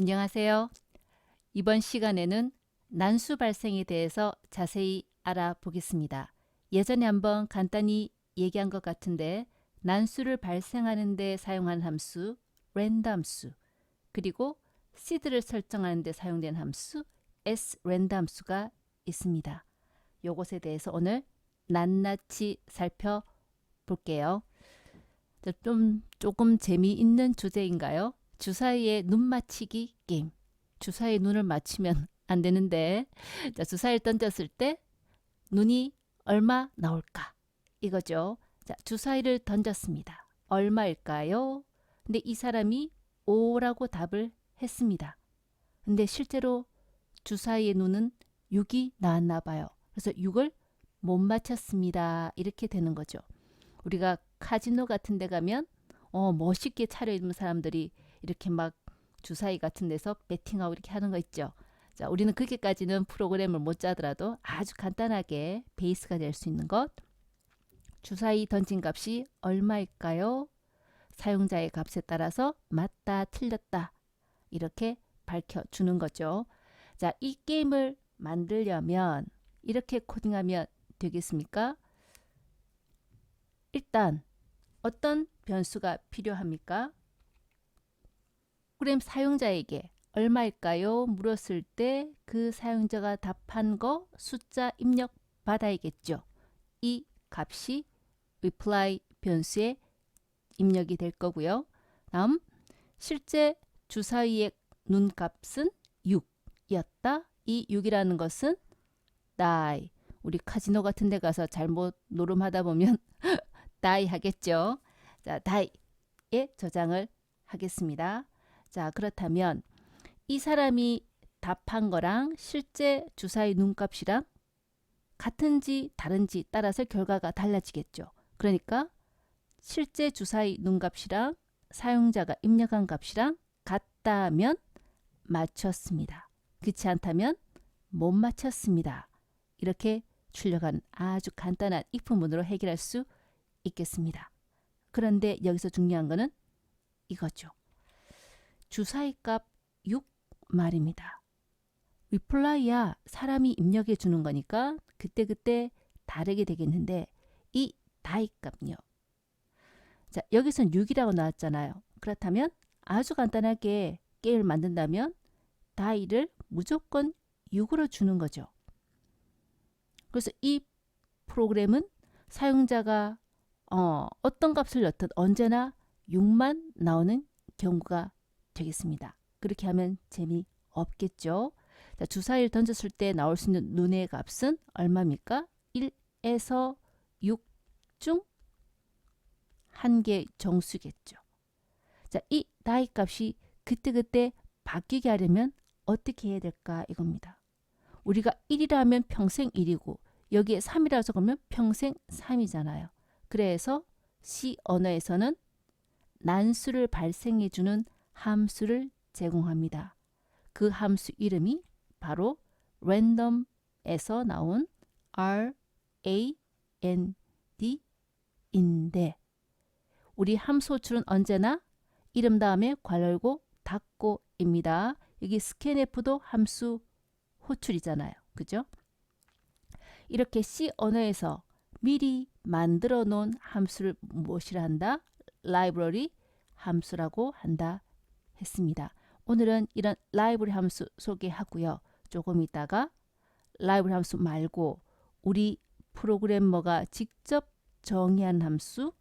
안녕하세요. 이번 시간에는 난수 발생에 대해서 자세히 알아보겠습니다. 예전에 한번 간단히 얘기한 것 같은데 난수를 발생하는 데 사용한 함수 랜덤수, 그리고 시드를 설정하는 데 사용된 함수 sRand 함수가 있습니다. 요것에 대해서 오늘 낱낱이 살펴볼게요. 조금 재미있는 주제인가요? 주사위에 눈 맞히기 게임. 주사위에 눈을 맞추면 안 되는데, 자, 주사위를 던졌을 때 눈이 얼마 나올까? 이거죠. 자, 주사위를 던졌습니다. 얼마일까요? 근데 이 사람이 5라고 답을 했습니다. 근데 실제로 주사위의 눈은 6이 나왔나 봐요. 그래서 6을 못 맞췄습니다. 이렇게 되는 거죠. 우리가 카지노 같은 데 가면 멋있게 차려입은 사람들이 이렇게 막 주사위 같은 데서 배팅하고 이렇게 하는 거 있죠. 자, 우리는 그렇게까지는 프로그램을 못 짜더라도 아주 간단하게 베이스가 될 수 있는 것. 주사위 던진 값이 얼마일까요? 사용자의 값에 따라서 맞다, 틀렸다 이렇게 밝혀주는 거죠. 자, 이 게임을 만들려면 이렇게 코딩하면 되겠습니까? 일단 어떤 변수가 필요합니까? 프로그램 사용자에게 얼마일까요? 물었을 때 그 사용자가 답한 거 숫자 입력 받아야겠죠. 이 값이 reply 변수에 입력이 될 거고요. 다음 실제 주사위의 눈값은 6이었다. 이 6이라는 것은 die. 우리 카지노 같은 데 가서 잘못 노름하다 보면 die 하겠죠. 자, die에 저장을 하겠습니다. 자, 그렇다면 이 사람이 답한 거랑 실제 주사위 눈값이랑 같은지 다른지 따라서 결과가 달라지겠죠. 그러니까 실제 주사위 눈값이랑 사용자가 입력한 값이랑 같다면 맞췄습니다. 그렇지 않다면 못 맞췄습니다. 이렇게 출력한 아주 간단한 if문으로 해결할 수 있겠습니다. 그런데 여기서 중요한 거는 이거죠. 주사위 값 6 말입니다. reply야 사람이 입력해 주는 거니까 그때그때 다르게 되겠는데 이 die 값요. 자, 여기선 6이라고 나왔잖아요. 그렇다면 아주 간단하게 게임을 만든다면 die를 무조건 6으로 주는 거죠. 그래서 이 프로그램은 사용자가 어떤 값을 넣든 언제나 6만 나오는 경우가 되겠습니다. 그렇게 하면 재미없겠죠. 자, 주사위를 던졌을 때 나올 수 있는 눈의 값은 얼마입니까? 1에서 6 중 한 개의 정수겠죠. 자, 이 die 값이 그때그때 바뀌게 하려면 어떻게 해야 될까 이겁니다. 우리가 1이라면 평생 1이고 여기에 3이라고 적으면 평생 3이잖아요. 그래서 C 언어에서는 난수를 발생해 주는 함수를 제공합니다. 그 함수 이름이 바로 random에서 나온 RAND인데 우리 함수 호출은 언제나 이름 다음에 괄호 열고 닫고입니다. 여기 scanf도 함수 호출이잖아요. 그죠? 이렇게 C 언어에서 미리 만들어 놓은 함수를 무엇이라 한다? 라이브러리 함수라고 한다 했습니다. 오늘은 이런 라이브러리 함수 소개하고요. 조금 있다가 라이브러리 함수 말고 우리 프로그래머가 직접 정의한 함수,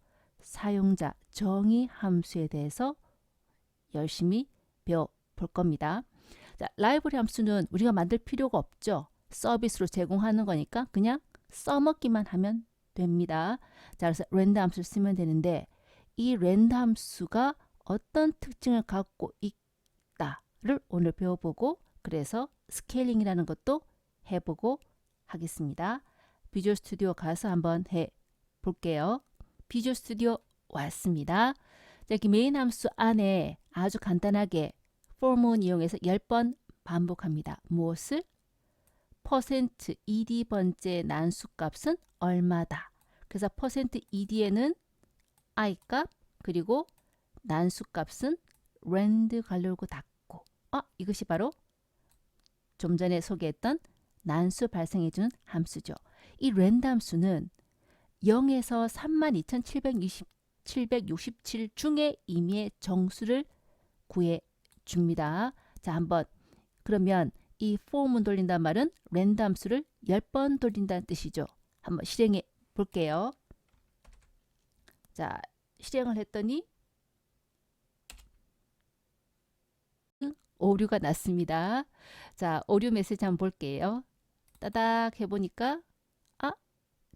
사용자 정의 함수에 대해서 열심히 배워볼 겁니다. 자, 라이브러리 함수는 우리가 만들 필요가 없죠. 서비스로 제공하는 거니까 그냥 써먹기만 하면 됩니다. 자, 그래서 랜덤 함수를 쓰면 되는데 이 랜덤 함수가 어떤 특징을 갖고 있다를 오늘 배워보고 그래서 스케일링이라는 것도 해보고 하겠습니다. 비주얼 스튜디오 가서 한번 해볼게요. 비주얼 스튜디오 왔습니다. 여기 메인 함수 안에 아주 간단하게 for문 이용해서 10번 반복합니다. 무엇을? %ed 번째 난수값은 얼마다. 그래서 %ed에는 i 값 그리고 난수값은 rand 괄호 열고 닫고 이것이 바로 좀 전에 소개했던 난수 발생해주는 함수죠. 이 랜덤 함수는 0에서 32,767 중에 임의의 정수를 구해 줍니다. 자, 한번 그러면 이 for문 돌린다는 말은 랜덤 함수를 10번 돌린다는 뜻이죠. 한번 실행해 볼게요. 자, 실행을 했더니 오류가 났습니다. 자, 오류 메시지 한번 볼게요. 따닥 해보니까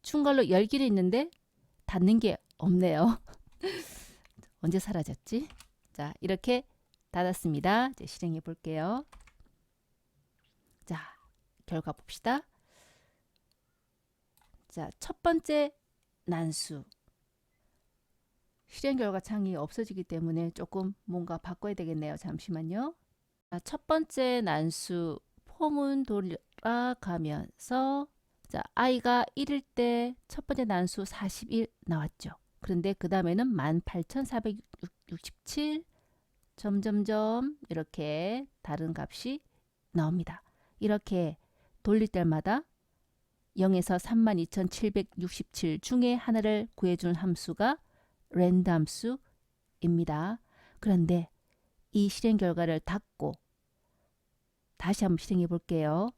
충갈로 열기는 있는데 닫는 게 없네요. 언제 사라졌지? 자, 이렇게 닫았습니다. 이제 실행해 볼게요. 자, 결과 봅시다. 자, 첫 번째 난수. 실행 결과 창이 없어지기 때문에 조금 뭔가 바꿔야 되겠네요. 잠시만요. 자, 첫 번째 난수 폼은 돌아가면서 자, i가 1일 때 첫 번째 난수 41 나왔죠. 그런데 그 다음에는 18,467 점점점 이렇게 다른 값이 나옵니다. 이렇게 돌릴 때마다 0에서 32,767 중에 하나를 구해주는 함수가 랜덤 함수입니다. 그런데 이 실행 결과를 닫고 다시 한번 실행해 볼게요.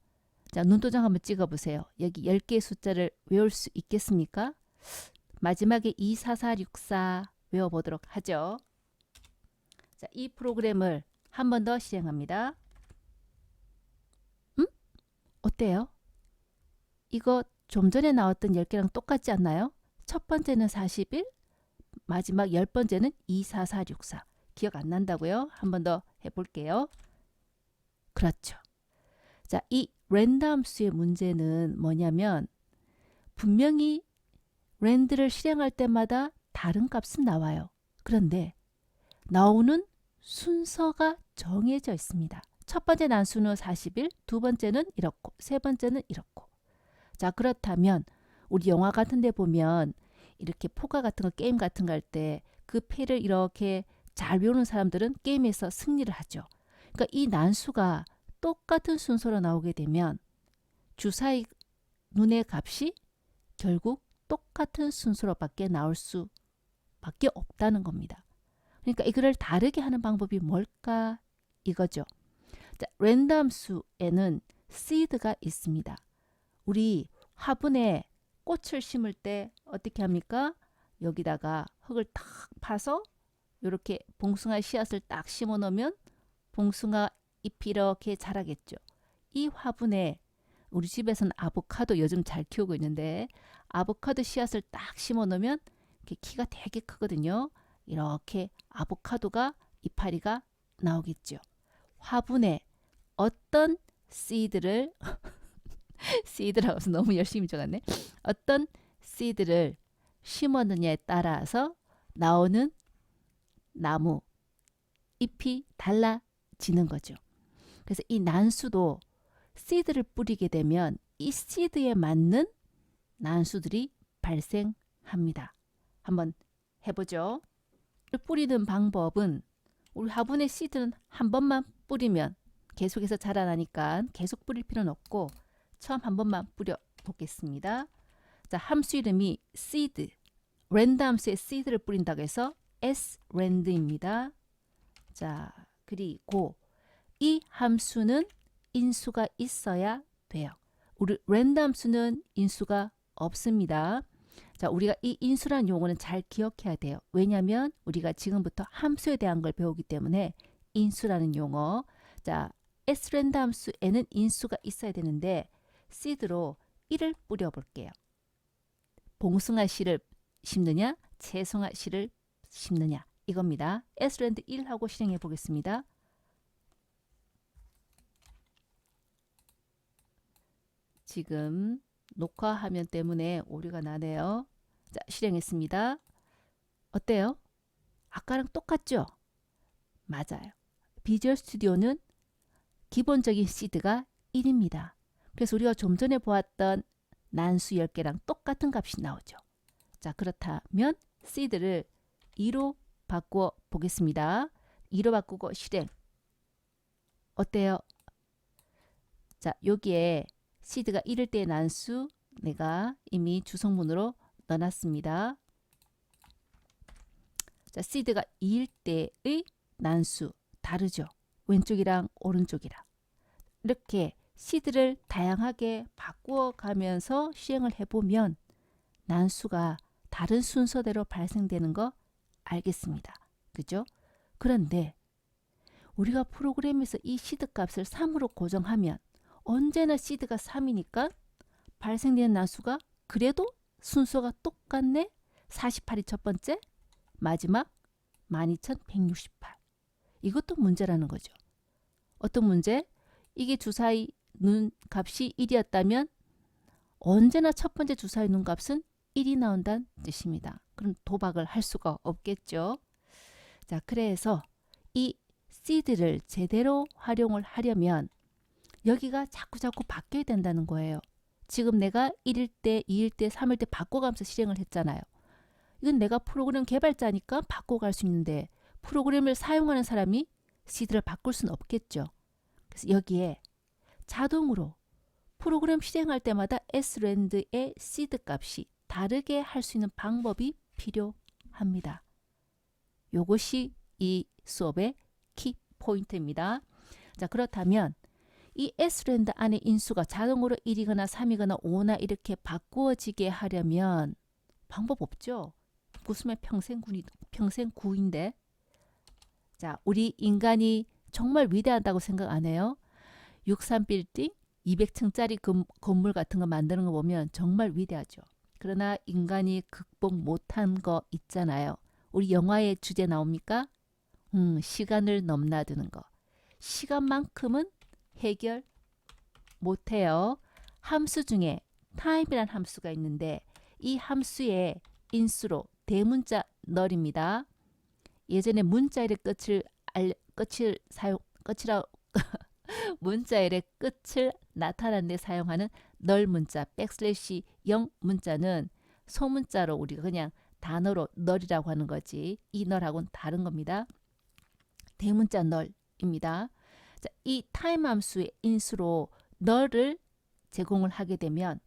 자, 눈도장 한번 찍어 보세요. 여기 10개의 숫자를 외울 수 있겠습니까? 마지막에 24464 외워보도록 하죠. 자, 이 프로그램을 한 번 더 실행합니다. 어때요? 이거 좀 전에 나왔던 10개랑 똑같지 않나요? 첫 번째는 41, 마지막 10번째는 24464. 기억 안 난다고요? 한 번 더 해볼게요. 그렇죠. 자, 이 랜덤 함수의 문제는 뭐냐면 분명히 랜드를 실행할 때마다 다른 값은 나와요. 그런데 나오는 순서가 정해져 있습니다. 첫 번째 난수는 41, 두 번째는 이렇고, 세 번째는 이렇고. 자, 그렇다면 우리 영화 같은 데 보면 이렇게 포카 같은 거, 게임 같은 거 할 때 그 패를 이렇게 잘 외우는 사람들은 게임에서 승리를 하죠. 그러니까 이 난수가 똑같은 순서로 나오게 되면 주사위 눈의 값이 결국 똑같은 순서로밖에 나올 수밖에 없다는 겁니다. 그러니까 이거를 다르게 하는 방법이 뭘까 이거죠. 자, 랜덤 수에는 seed가 있습니다. 우리 화분에 꽃을 심을 때 어떻게 합니까? 여기다가 흙을 탁 파서 이렇게 봉숭아 씨앗을 딱 심어 놓으면 봉숭아 잎이 이렇게 자라겠죠. 이 화분에 우리 집에서는 아보카도 요즘 잘 키우고 있는데 아보카도 씨앗을 딱 심어 놓으면 이렇게 키가 되게 크거든요. 이렇게 아보카도가 이파리가 나오겠죠. 화분에 어떤 씨드를 씨드라고 해서 너무 열심히 적었네. 어떤 씨드를 심었느냐에 따라서 나오는 나무 잎이 달라지는 거죠. 그래서 이 난수도 씨드를 뿌리게 되면 이 씨드에 맞는 난수들이 발생합니다. 한번 해보죠. 뿌리는 방법은 우리 화분의 씨드는 한 번만 뿌리면 계속해서 자라나니까 계속 뿌릴 필요는 없고 처음 한 번만 뿌려 보겠습니다. 자, 함수 이름이 seed, 랜덤 함수에 seed를 뿌린다고 해서 srand입니다. 자, 그리고 이 함수는 인수가 있어야 돼요. 우리 랜덤 함수는 인수가 없습니다. 자, 우리가 이 인수라는 용어는 잘 기억해야 돼요. 왜냐하면 우리가 지금부터 함수에 대한 걸 배우기 때문에 인수라는 용어. 자, s랜덤 함수에는 인수가 있어야 되는데 seed로 1을 뿌려볼게요. 봉숭아 씨를 심느냐, 채송아 씨를 심느냐 이겁니다. s랜드 1하고 실행해 보겠습니다. 지금 녹화 화면 때문에 오류가 나네요. 자, 실행했습니다. 어때요? 아까랑 똑같죠? 맞아요. 비주얼 스튜디오는 기본적인 시드가 1입니다. 그래서 우리가 좀 전에 보았던 난수 10개랑 똑같은 값이 나오죠. 자, 그렇다면 시드를 2로 바꾸어 보겠습니다. 2로 바꾸고 실행. 어때요? 자, 여기에 시드가 1일 때의 난수 내가 이미 주성문으로 넣어놨습니다. 자, 시드가 2일 때의 난수 다르죠? 왼쪽이랑 오른쪽이랑. 이렇게 시드를 다양하게 바꾸어 가면서 시행을 해보면 난수가 다른 순서대로 발생되는 거 알겠습니다. 그죠? 그런데 우리가 프로그램에서 이 시드 값을 3으로 고정하면 언제나 시드가 3이니까 발생되는 난수가 그래도 순서가 똑같네. 48이 첫 번째, 마지막 12168. 이것도 문제라는 거죠. 어떤 문제? 이게 주사위 눈 값이 1이었다면 언제나 첫 번째 주사위 눈 값은 1이 나온다는 뜻입니다. 그럼 도박을 할 수가 없겠죠. 자, 그래서 이 시드를 제대로 활용을 하려면 여기가 자꾸 바뀌어야 된다는 거예요. 지금 내가 1일 때, 2일 때, 3일 때 바꿔가면서 실행을 했잖아요. 이건 내가 프로그램 개발자니까 바꿔갈 수 있는데 프로그램을 사용하는 사람이 시드를 바꿀 수는 없겠죠. 그래서 여기에 자동으로 프로그램 실행할 때마다 srand의 시드 값이 다르게 할 수 있는 방법이 필요합니다. 요것이 이 수업의 키 포인트입니다. 자, 그렇다면 이 srand 안에 인수가 자동으로 1이거나 3이거나 5나 이렇게 바꾸어지게 하려면 방법 없죠. 구수면 평생 9인데. 자, 우리 인간이 정말 위대하다고 생각 안 해요? 63빌딩 200층짜리 건물 같은 거 만드는 거 보면 정말 위대하죠. 그러나 인간이 극복 못한 거 있잖아요. 우리 영화의 주제 나옵니까? 시간을 넘나드는 거. 시간만큼은 해결 못해요. 함수 중에 time이란 함수가 있는데 이 함수의 인수로 대문자 널입니다. 예전에 문자일의 문자일의 끝을 나타내는 데 사용하는 널 문자, 백슬래시 0 문자는 소문자로 우리가 그냥 단어로 널이라고 하는 거지. 이 널하고는 다른 겁니다. 대문자 널입니다. 자, 이 타임 함수의 인수로 널을 제공을 하게 되면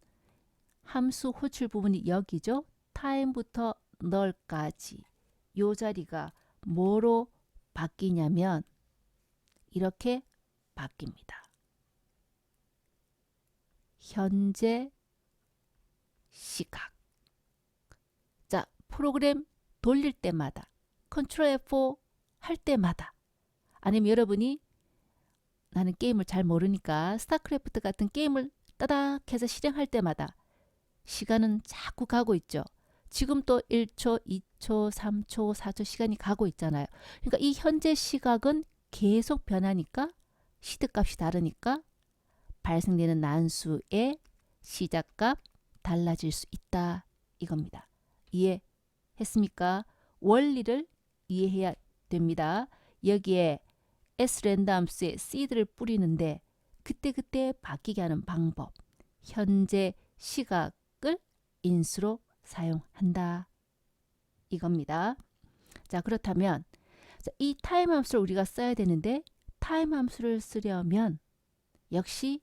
함수 호출 부분이 여기죠. 타임부터 널까지 요 자리가 뭐로 바뀌냐면 이렇게 바뀝니다. 현재 시각. 자, 프로그램 돌릴 때마다 컨트롤 F4 할 때마다 아니면 여러분이 나는 게임을 잘 모르니까 스타크래프트 같은 게임을 따닥 해서 실행할 때마다 시간은 자꾸 가고 있죠. 지금 또 1초, 2초, 3초, 4초 시간이 가고 있잖아요. 그러니까 이 현재 시각은 계속 변하니까 시드값이 다르니까 발생되는 난수의 시작값 달라질 수 있다 이겁니다. 이해했습니까? 원리를 이해해야 됩니다. 여기에 srand 함수에 seed를 뿌리는데 그때그때 바뀌게 하는 방법. 현재 시각을 인수로 사용한다 이겁니다. 자, 그렇다면 이 타임 함수를 우리가 써야 되는데 타임 함수를 쓰려면 역시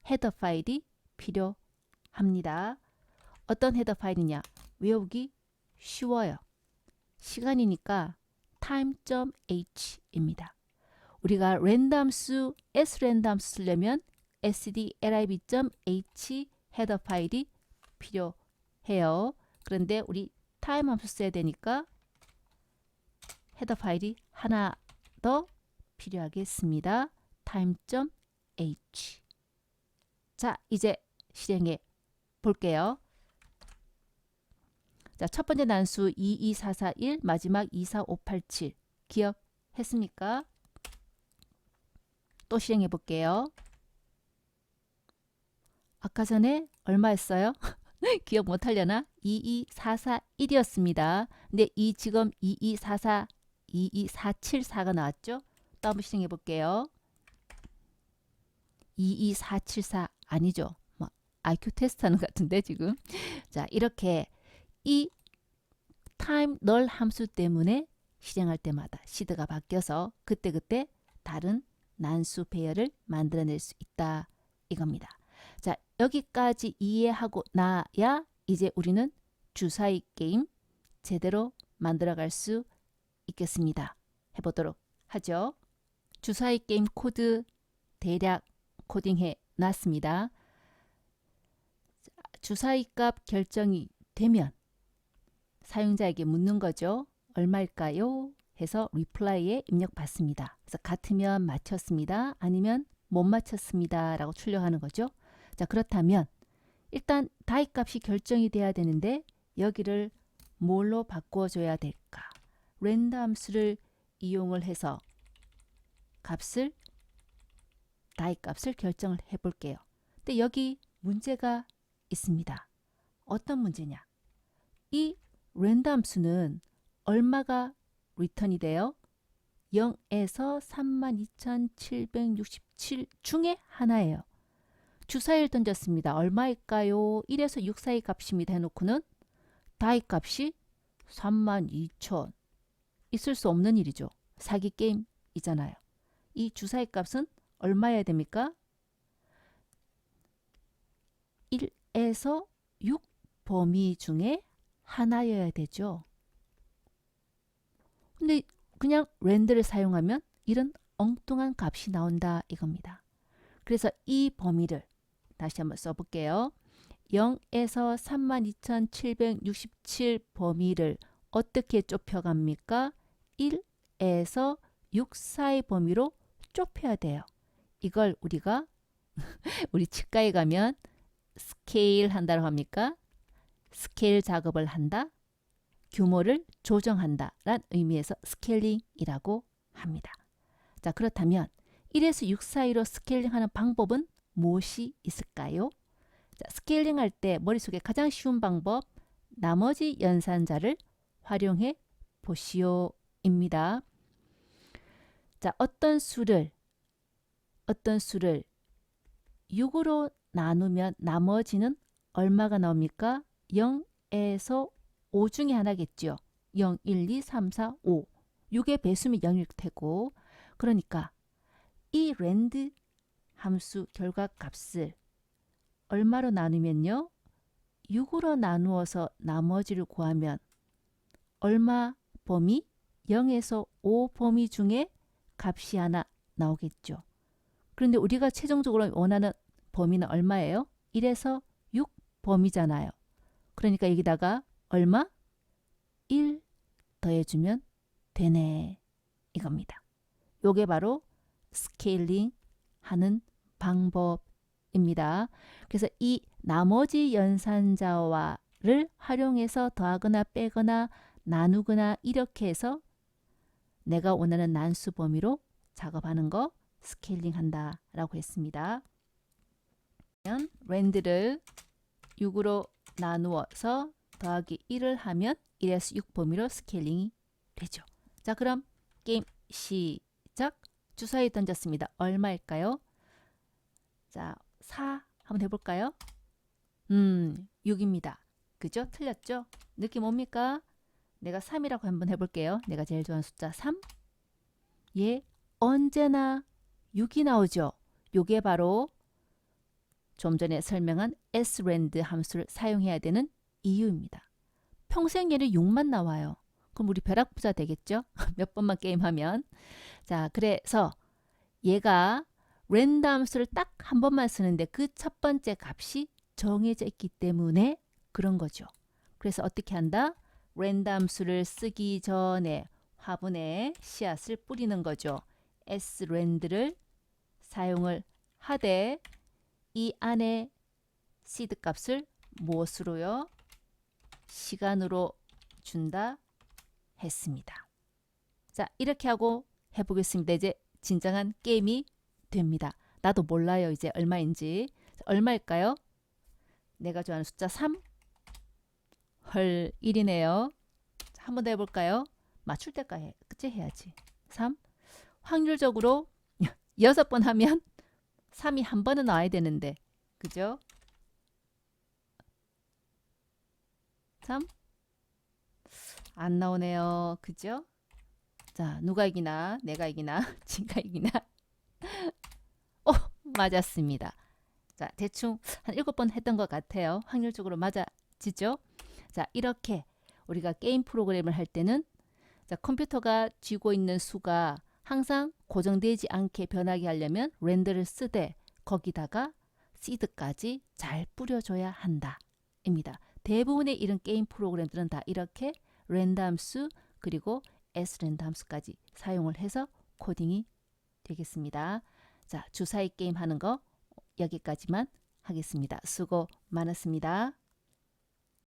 헤더 파일이 필요합니다. 어떤 헤더 파일이냐? 외우기 쉬워요. 시간이니까 time.h입니다. 우리가 랜덤수 sRandom 쓰려면 sdlib.h 헤더 파일이 필요해요. 그런데 우리 time 함수 써야 되니까 헤더 파일이 하나 더 필요하겠습니다. time.h. 자, 이제 실행해 볼게요. 자, 첫 번째 난수 22441, 마지막 24587 기억했습니까? 또 실행해 볼게요. 아까 전에 얼마 했어요? 기억 못하려나? 22441이었습니다. 근데 이 지금 22474가 나왔죠? 또 한번 실행해 볼게요. 22474 아니죠? 뭐 IQ 테스트 하는 것 같은데 지금. 자, 이렇게 이 time null 함수 때문에 실행할 때마다 시드가 바뀌어서 그때그때 다른 난수 배열을 만들어낼 수 있다 이겁니다. 자, 여기까지 이해하고 나야 이제 우리는 주사위 게임 제대로 만들어갈 수 있겠습니다. 해보도록 하죠. 주사위 게임 코드 대략 코딩해 놨습니다. 주사위 값 결정이 되면 사용자에게 묻는 거죠. 얼마일까요? 해서 리플라이에 입력받습니다. 그래서 같으면 맞췄습니다. 아니면 못 맞췄습니다. 라고 출력하는 거죠. 자, 그렇다면 일단 다이 값이 결정이 돼야 되는데 여기를 뭘로 바꿔줘야 될까? 랜덤 함수를 이용을 해서 값을 다이 값을 결정을 해 볼게요. 근데 여기 문제가 있습니다. 어떤 문제냐? 이 랜덤 함수는 얼마가 리턴이 돼요? 0에서 32,767 중에 하나예요. 주사위를 던졌습니다. 얼마일까요? 1에서 6 사이 값입니다. 해놓고는 다이 값이 32,000 있을 수 없는 일이죠. 사기 게임이잖아요. 이 주사위 값은 얼마여야 됩니까? 1에서 6 범위 중에 하나여야 되죠. 근데 그냥 랜드를 사용하면 이런 엉뚱한 값이 나온다 이겁니다. 그래서 이 범위를 다시 한번 써볼게요. 0에서 32,767 범위를 어떻게 좁혀갑니까? 1에서 6 사이 범위로 좁혀야 돼요. 이걸 우리가 우리 치과에 가면 스케일 한다고 합니까? 스케일 작업을 한다. 규모를 조정한다 라는 의미에서 스케일링이라고 합니다. 자, 그렇다면 1에서 6 사이로 스케일링하는 방법은 무엇이 있을까요? 자, 스케일링 할 때 머릿속에 가장 쉬운 방법 나머지 연산자를 활용해 보시오입니다. 자, 어떤 수를 6으로 나누면 나머지는 얼마가 나옵니까? 0에서 5 중에 하나겠죠. 0, 1, 2, 3, 4, 5. 6의 배수면 0일 테고 그러니까 이 랜드 함수 결과값을 얼마로 나누면요? 6으로 나누어서 나머지를 구하면 얼마 범위? 0에서 5 범위 중에 값이 하나 나오겠죠. 그런데 우리가 최종적으로 원하는 범위는 얼마예요? 1에서 6 범위잖아요. 그러니까 여기다가 얼마? 1 더해주면 되네 이겁니다. 요게 바로 스케일링 하는 방법입니다. 그래서 이 나머지 연산자와를 활용해서 더하거나 빼거나 나누거나 이렇게 해서 내가 원하는 난수 범위로 작업하는 거 스케일링 한다 라고 했습니다. 랜드를 6으로 나누어서 더하기 1을 하면 1에서 6 범위로 스케일링이 되죠. 자, 그럼 게임 시작. 주사위 던졌습니다. 얼마일까요? 자, 4 한번 해볼까요? 6입니다. 그죠? 틀렸죠? 느낌 옵니까? 내가 3이라고 한번 해볼게요. 내가 제일 좋아하는 숫자 3. 예, 언제나 6이 나오죠. 요게 바로 좀 전에 설명한 srand 함수를 사용해야 되는 이유입니다. 평생 얘는 6만 나와요. 그럼 우리 벼락부자 되겠죠? 몇 번만 게임하면. 자, 그래서 얘가 랜덤 함수를 딱 한 번만 쓰는데 그 첫 번째 값이 정해져 있기 때문에 그런 거죠. 그래서 어떻게 한다? 랜덤 함수를 쓰기 전에 화분에 씨앗을 뿌리는 거죠. srand를 사용을 하되 이 안에 시드 값을 무엇으로요? 시간으로 준다 했습니다. 자, 이렇게 하고 해보겠습니다. 이제 진정한 게임이 됩니다. 나도 몰라요. 이제 얼마인지. 얼마일까요? 내가 좋아하는 숫자 3. 헐, 1이네요. 한 번 더 해볼까요? 맞출 때까지 해야지. 3. 확률적으로 6번 하면 3이 한 번은 나와야 되는데. 그죠? 3. 안 나오네요. 그죠? 자, 누가 이기나? 내가 이기나? 지가 이기나? 오, 맞았습니다. 자, 대충 한 7번 했던 것 같아요. 확률적으로 맞아지죠? 자, 이렇게 우리가 게임 프로그램을 할 때는 자, 컴퓨터가 쥐고 있는 수가 항상 고정되지 않게 변하게 하려면 렌더를 쓰되 거기다가 시드까지 잘 뿌려줘야 한다. 입니다. 대부분의 이런 게임 프로그램들은 다 이렇게 랜드 함수 그리고 s랜드 함수까지 사용을 해서 코딩이 되겠습니다. 자, 주사위 게임 하는 거 여기까지만 하겠습니다. 수고 많았습니다.